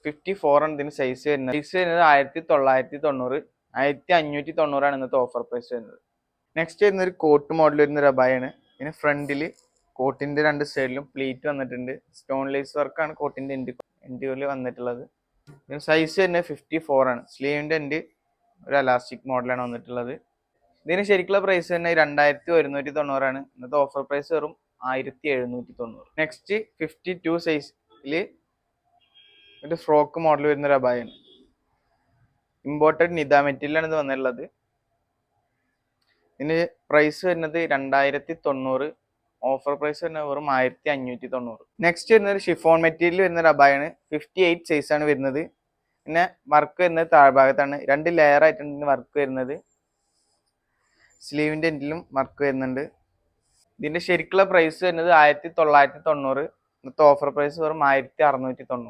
54 ആണ് ഇതിന് സൈസ് വരുന്നത്. 1990, 1590 ഇന്നത്തെ ഓഫർ പ്രൈസ് വരുന്നത്. നെക്സ്റ്റ് വരുന്ന ഒരു കോട്ട് മോഡൽ വരുന്ന ഒരു അബായാണ്. ഇതിന് ഫ്രണ്ടിൽ കോട്ടിന്റെ 2 സൈഡിലും പ്ലീറ്റ് വന്നിട്ടുണ്ട്. സ്റ്റോൺ ലേസ് വർക്കാണ് കോട്ടിന്റെ എൻഡിൽ വന്നിട്ടുള്ളത്. ഇതിന് സൈസ് തന്നെ 54 ആണ്. സ്ലീവിന്റെ എൻഡ് ഒരു അലാസ്റ്റിക് മോഡലാണ് വന്നിട്ടുള്ളത്. ഇതിന് ശരിക്കുള്ള പ്രൈസ് തന്നെ 2190 ആണ്. ഇന്നത്തെ ഓഫർ പ്രൈസ് വെറും 1790. നെക്സ്റ്റ് 52 സൈസില് ഒരു ഫ്രോക്ക് മോഡൽ വരുന്ന ഒരു അബായാണ്. ഇമ്പോർട്ടഡ് നിദ മെറ്റീരിയലാണ് ഇത് വന്നിട്ടുള്ളത്. ഇതിന് പ്രൈസ് വരുന്നത് 2090. ഓഫർ പ്രൈസ് വരുന്നത് വെറും 1590. നെക്സ്റ്റ് വരുന്നത് ഷിഫോൺ മെറ്റീരിയൽ വരുന്ന ഒരു അബായാണ്. 58 സൈസാണ് വരുന്നത്. പിന്നെ വർക്ക് വരുന്നത് താഴ്ഭാഗത്താണ്. 2 ലെയർ ആയിട്ടാണ് വർക്ക് വരുന്നത്. സ്ലീവിന്റെ എൻഡിലും വർക്ക് വരുന്നുണ്ട്. ഇതിന്റെ ശരിക്കുള്ള പ്രൈസ് വരുന്നത് 1990. ഇന്നത്തെ ഓഫർ പ്രൈസ് വെറും 1690.